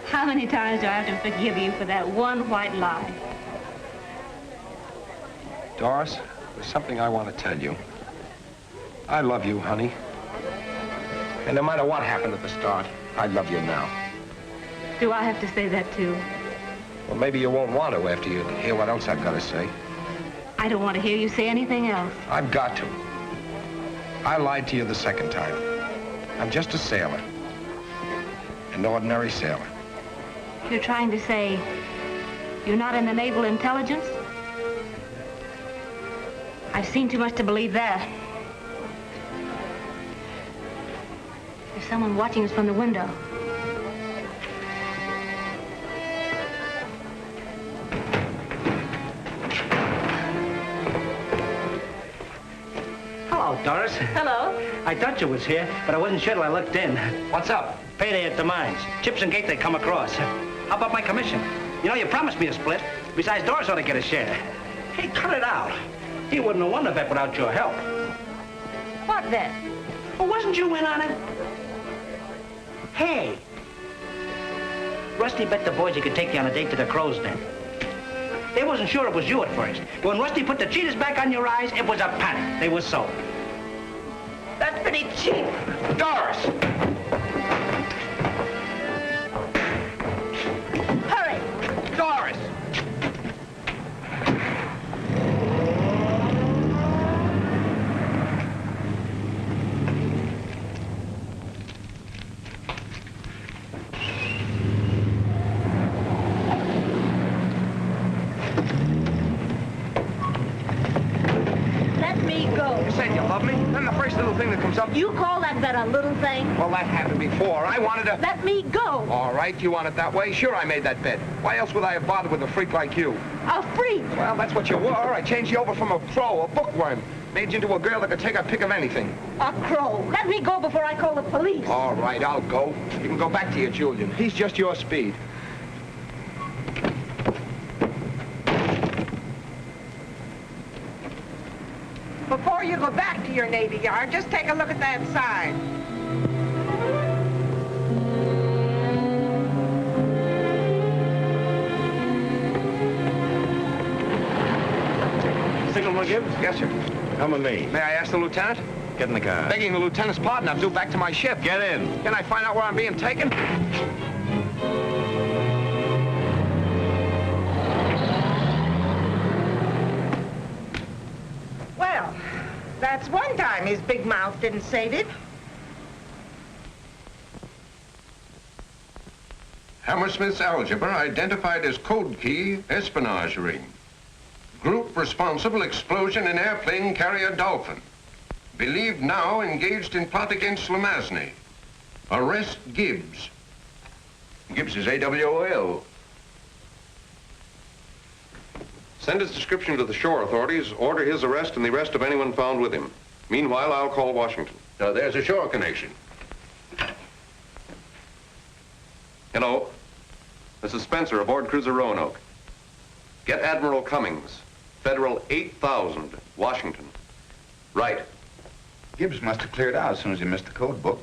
How many times do I have to forgive you for that one white lie? Doris, there's something I want to tell you. I love you, honey. And no matter what happened at the start, I love you now. Do I have to say that too? Well, maybe you won't want to after you hear what else I've got to say. I don't want to hear you say anything else. I've got to. I lied to you the second time. I'm just a sailor. An ordinary sailor. You're trying to say you're not in the naval intelligence? I've seen too much to believe that. There's someone watching us from the window. Hello, Doris. Hello. I thought you was here, but I wasn't sure till I looked in. What's up? Payday at the mines. Chips and Gate they come across. How about my commission? You know, you promised me a split. Besides, Doris ought to get a share. Hey, cut it out. He wouldn't have won the bet without your help. What then? Well, wasn't you in on it? Hey. Rusty bet the boys he could take you on a date to the Crow's Den. They wasn't sure it was you at first. But when Rusty put the cheetahs back on your eyes, it was a panic. They were sold. That's pretty cheap. Doris! Hurry! Doris! Let me go. You said you love me? Then the first little thing that comes up... You call that bet a little thing? Well, that happened before. I wanted to... Let me go. All right, you want it that way? Sure, I made that bet. Why else would I have bothered with a freak like you? A freak? Well, that's what you were. I changed you over from a crow, a bookworm. Made you into a girl that could take a pick of anything. A crow. Let me go before I call the police. All right, I'll go. You can go back to your Julian. He's just your speed. Before you go back to your Navy Yard, just take a look at that sign. Signalman Gibbs? Yes, sir. Come with me. May I ask the lieutenant? Get in the car. Begging the lieutenant's pardon, I'm due back to my ship. Get in. Can I find out where I'm being taken? Well, that's one time his big mouth didn't save it. Hammersmith's algebra identified as code key espionage ring. Group responsible explosion in airplane carrier Dolphin. Believed now engaged in plot against Lamazny. Arrest Gibbs. Gibbs is AWOL. Send his description to the shore authorities, order his arrest and the arrest of anyone found with him. Meanwhile, I'll call Washington. Now, there's a shore connection. Hello. This is Spencer aboard cruiser Roanoke. Get Admiral Cummings, Federal 8000, Washington. Right. Gibbs must have cleared out as soon as he missed the code book.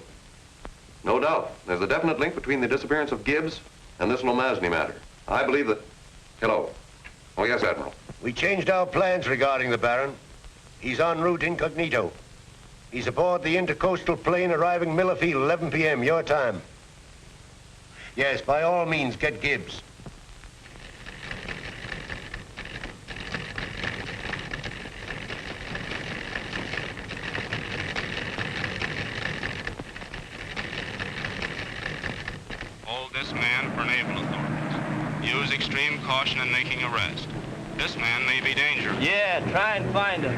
No doubt. There's a definite link between the disappearance of Gibbs and this Lamazny matter. I believe that... Hello. Oh, yes, Admiral. We changed our plans regarding the Baron. He's en route incognito. He's aboard the intercoastal plane arriving Miller Field, 11 p.m., your time. Yes, by all means, get Gibbs. Hold this man for naval authorities. Use extreme caution in making arrest. This man may be dangerous. Yeah, try and find him.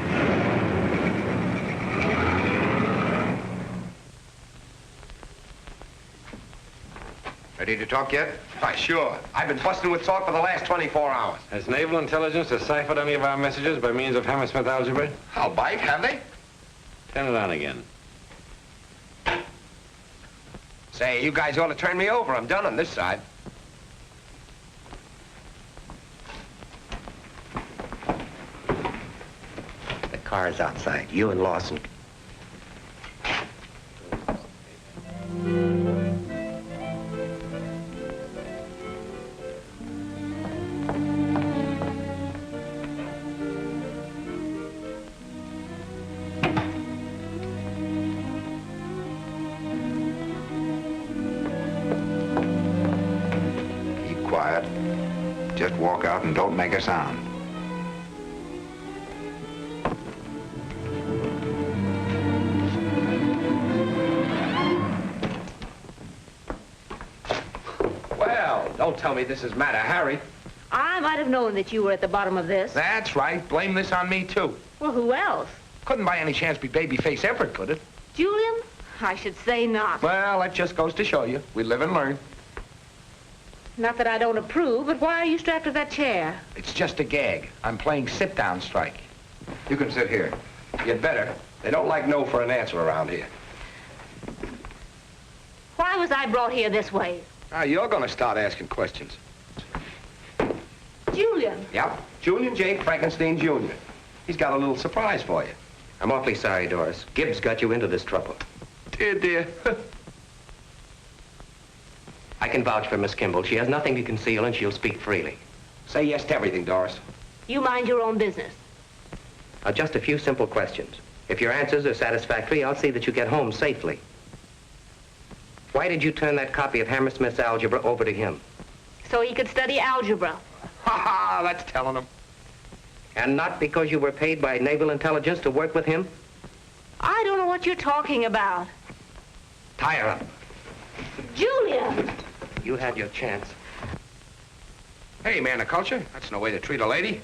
Ready to talk yet? Why, sure. I've been busting with talk for the last 24 hours. Has naval intelligence deciphered any of our messages by means of Hammersmith algebra? I'll bite, have they? Turn it on again. Say, you guys ought to turn me over. I'm done on this side. The car's outside. You and Lawson. Just walk out and don't make a sound. Well, don't tell me this is Matter Harry. I might have known that you were at the bottom of this. That's right. Blame this on me, too. Well, who else? Couldn't by any chance be babyface Everett, could it? Julian? I should say not. Well, that just goes to show you. We live and learn. Not that I don't approve, but why are you strapped to that chair? It's just a gag. I'm playing sit-down strike. You can sit here. You'd better. They don't like no for an answer around here. Why was I brought here this way? You're going to start asking questions. Julian. Yep. Julian J. Frankenstein, Jr. He's got a little surprise for you. I'm awfully sorry, Doris. Gibbs got you into this trouble. Dear, dear. I can vouch for Miss Kimbell. She has nothing to conceal, and she'll speak freely. Say yes to everything, Doris. You mind your own business. Just a few simple questions. If your answers are satisfactory, I'll see that you get home safely. Why did you turn that copy of Hammersmith's algebra over to him? So he could study algebra. Ha ha, that's telling him. And not because you were paid by naval intelligence to work with him? I don't know what you're talking about. Tie her up. Julian! You had your chance. Hey, man of culture. That's no way to treat a lady.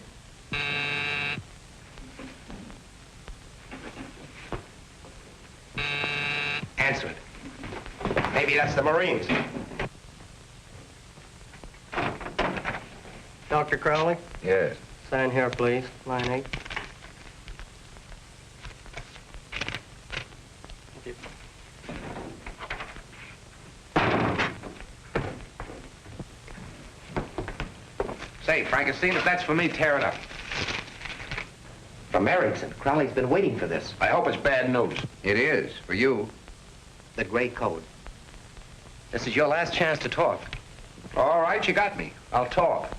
Answer it. Maybe that's the Marines. Dr. Crowley? Yes. Sign here, please. Line 8. Thank you. Say, Frankenstein, if that's for me, tear it up. From Erickson. Crowley's been waiting for this. I hope it's bad news. It is, for you. The gray code. This is your last chance to talk. All right, you got me. I'll talk.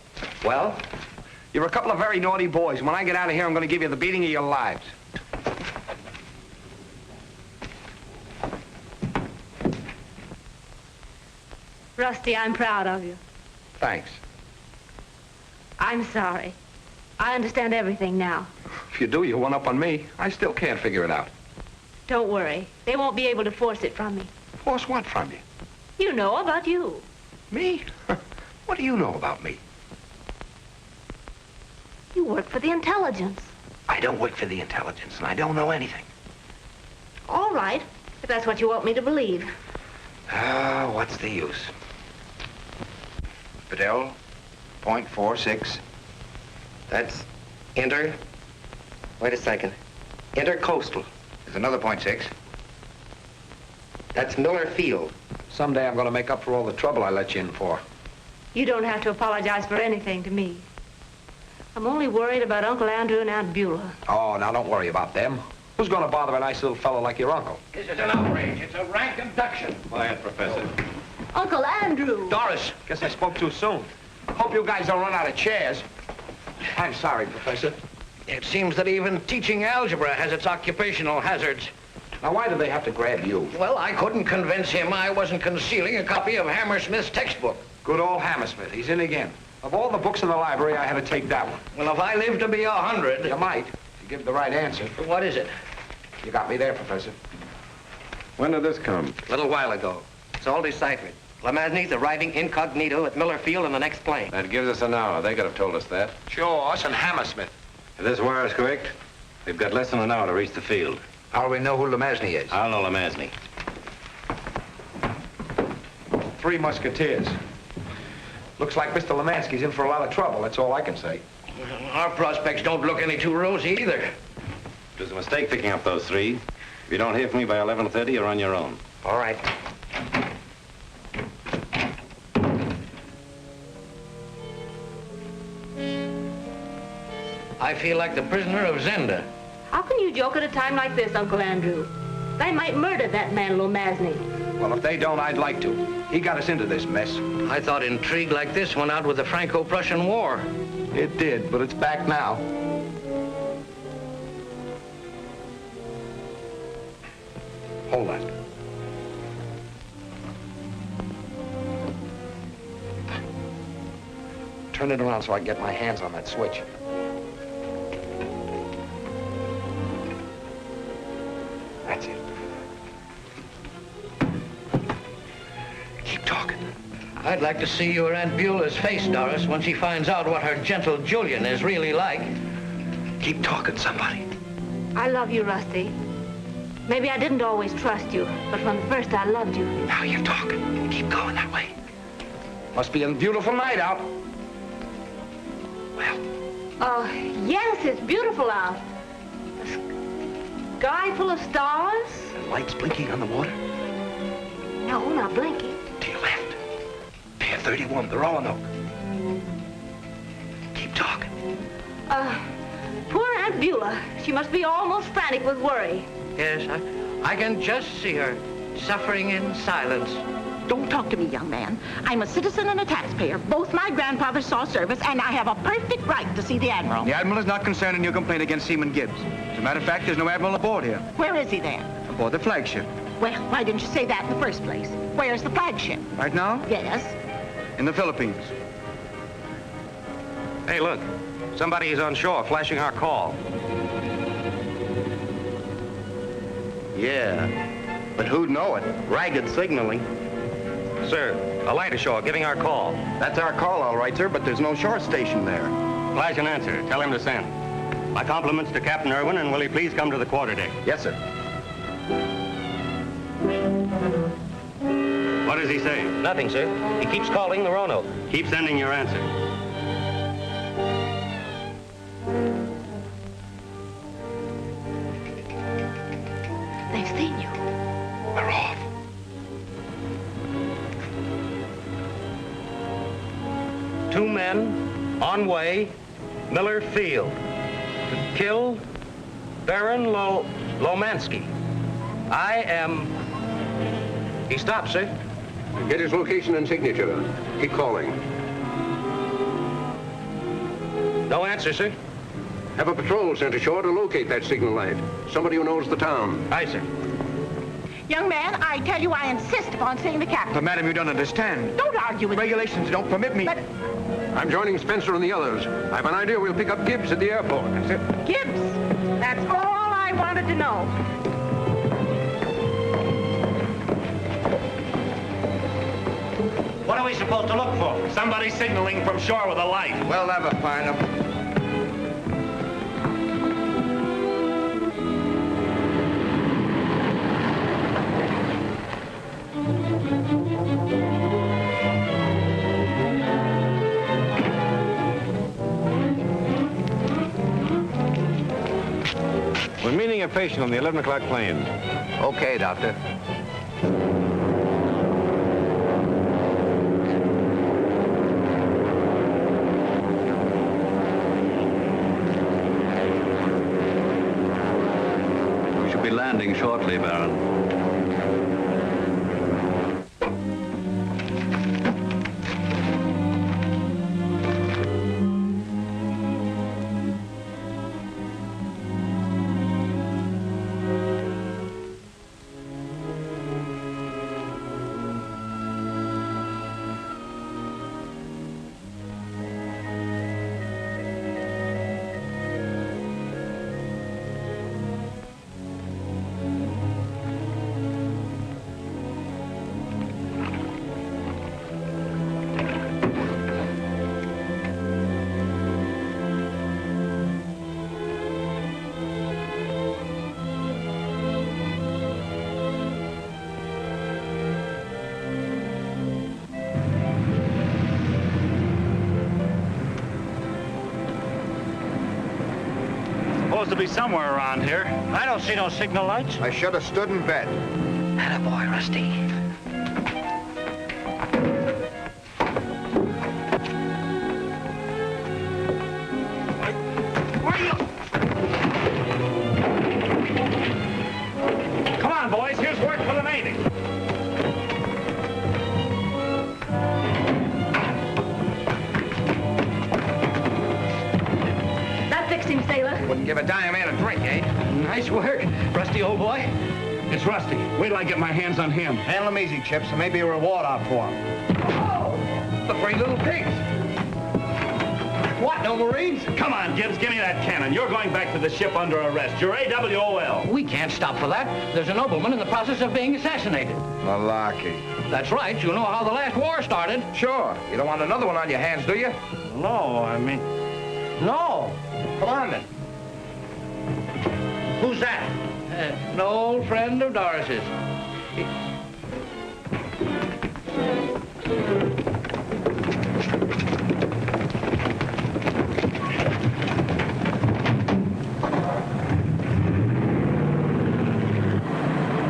Well? You're a couple of very naughty boys. When I get out of here, I'm going to give you the beating of your lives. Rusty, I'm proud of you. Thanks. I'm sorry. I understand everything now. If you do, you one up on me. I still can't figure it out. Don't worry. They won't be able to force it from me. Force what from you? You know about you. Me? What do you know about me? You work for the intelligence. I don't work for the intelligence, and I don't know anything. All right, if that's what you want me to believe. Ah, what's the use? Fidel, .46. That's wait a second. Intercoastal. There's another .6. That's Miller Field. Someday I'm going to make up for all the trouble I let you in for. You don't have to apologize for anything to me. I'm only worried about Uncle Andrew and Aunt Beulah. Oh, now don't worry about them. Who's going to bother a nice little fellow like your uncle? This is an outrage. It's a rank abduction. Quiet, Professor. Uncle Andrew! Doris, guess I spoke too soon. Hope you guys don't run out of chairs. I'm sorry, Professor. It seems that even teaching algebra has its occupational hazards. Now, why do they have to grab you? Well, I couldn't convince him I wasn't concealing a copy of Hammersmith's textbook. Good old Hammersmith. He's in again. Of all the books in the library, I had to take that one. Well, if I live to be 100... You might, if you give the right answer. What is it? You got me there, Professor. When did this come? A little while ago. It's all deciphered. Lemazny's arriving incognito at Miller Field in the next plane. That gives us an hour. They could have told us that. Sure, us and Hammersmith. If this wire is correct, we've got less than an hour to reach the field. How do we know who Lemazny is? I'll know Lemazny. 3 Musketeers. Looks like Mr. Lemansky's in for a lot of trouble. That's all I can say. Our prospects don't look any too rosy either. It was a mistake picking up those 3. If you don't hear from me by 11:30, you're on your own. All right. I feel like the prisoner of Zenda. How can you joke at a time like this, Uncle Andrew? They might murder that man, Lomazny. Well, if they don't, I'd like to. He got us into this mess. I thought intrigue like this went out with the Franco-Prussian War. It did, but it's back now. Hold that. Turn it around so I can get my hands on that switch. That's it. Keep talking. I'd like to see your Aunt Beulah's face, Doris, when she finds out what her gentle Julian is really like. Keep talking, somebody. I love you, Rusty. Maybe I didn't always trust you, but from the first I loved you. Now you're talking. Keep going that way. Must be a beautiful night out. Well. Oh, yes, it's beautiful out. A sky full of stars. And lights blinking on the water. No, not blinking. To your left. Pier 31, the Roanoke. Keep talking. Poor Aunt Beulah. She must be almost frantic with worry. Yes, I can just see her, suffering in silence. Don't talk to me, young man. I'm a citizen and a taxpayer. Both my grandfathers saw service, and I have a perfect right to see the Admiral. The Admiral is not concerned in your complaint against Seaman Gibbs. As a matter of fact, there's no Admiral aboard here. Where is he then? Aboard the flagship. Well, why didn't you say that in the first place? Where's the flagship? Right now? Yes. In the Philippines. Hey, look. Somebody is on shore flashing our call. Yeah, but who'd know it? Ragged signaling. Sir, a light ashore giving our call. That's our call, all right, sir, but there's no shore station there. Flash an answer. Tell him to send. My compliments to Captain Irwin, and will he please come to the quarterdeck? Yes, sir. What does he say? Nothing, sir. He keeps calling the Roanoke. Keep sending your answer. They've seen you. We're off. Two men on way, Miller Field, to kill Baron Lomansky. I am... He stopped, sir. Get his location and signature. Keep calling. No answer, sir. Have a patrol sent ashore to locate that signal light. Somebody who knows the town. Aye, sir. Young man, I tell you I insist upon seeing the captain. But, madam, you don't understand. Don't argue with me. Regulations don't permit me. But... I'm joining Spencer and the others. I have an idea we'll pick up Gibbs at the airport. That's it. Gibbs, that's all I wanted to know. What do we supposed to look for? Somebody signaling from shore with a light. We'll never find him. We're meeting a patient on the 11 o'clock plane. Okay, Doctor. We should be landing shortly, Baron. Supposed to be somewhere around here. I don't see no signal lights. I should have stood in bed. Attaboy, Rusty. Come on, boys. Here's word for the Navy. That fixed him, sailor. Wouldn't give a damn man a drink, eh? Nice work, Rusty, old boy. It's Rusty. Wait till I get my hands on him. Handle him easy, Chips. There may be a reward out for him. Oh, the three little pigs. What, no Marines? Come on, Gibbs, give me that cannon. You're going back to the ship under arrest. You're AWOL. We can't stop for that. There's a nobleman in the process of being assassinated. Malarkey. That's right. You know how the last war started. Sure. You don't want another one on your hands, do you? No, I mean... No. Come on, then. Who's that? An old friend of Doris's.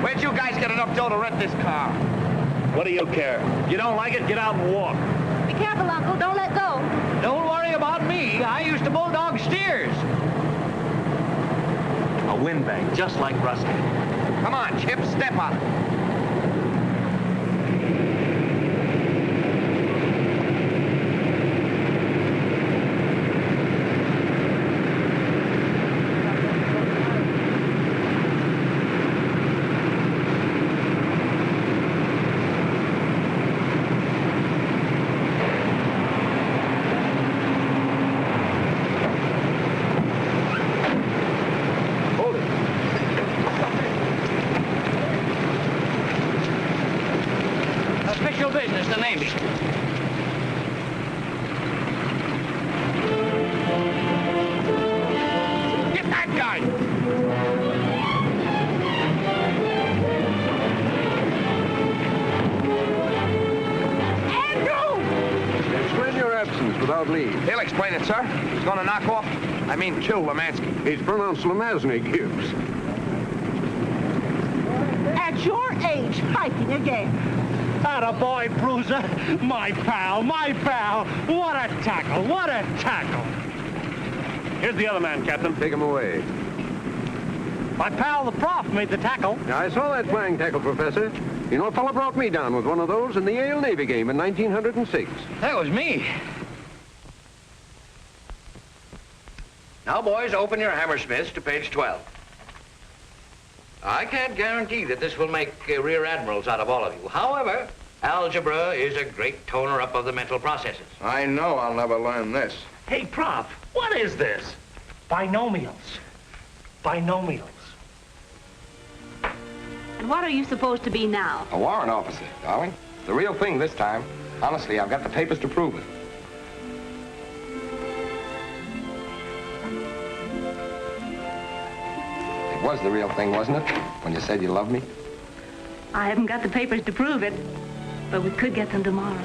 Where'd you guys get enough dough to rent this car? What do you care? You don't like it, get out and walk. Be careful, Uncle. Don't let go. Don't worry about me. I used to bulldog steers. A windbag, just like Rusty. Come on, Chip, step on it. He'll explain it, sir. He's going to knock off, kill Lemansky. He's pronounced Lemansky, Gibbs. At your age, fighting again. Attaboy, Bruiser. My pal, my pal. What a tackle, what a tackle. Here's the other man, Captain. Take him away. My pal, the prof, made the tackle. Now, I saw that flying tackle, Professor. You know, a fella brought me down with one of those in the Yale Navy game in 1906. That was me. Now, boys, open your Hammersmiths to page 12. I can't guarantee that this will make rear admirals out of all of you. However, algebra is a great toner-up of the mental processes. I know I'll never learn this. Hey, Prof, what is this? Binomials. Binomials. And what are you supposed to be now? A warrant officer, darling. The real thing this time. Honestly, I've got the papers to prove it. It was the real thing, wasn't it? When you said you loved me? I haven't got the papers to prove it, but we could get them tomorrow.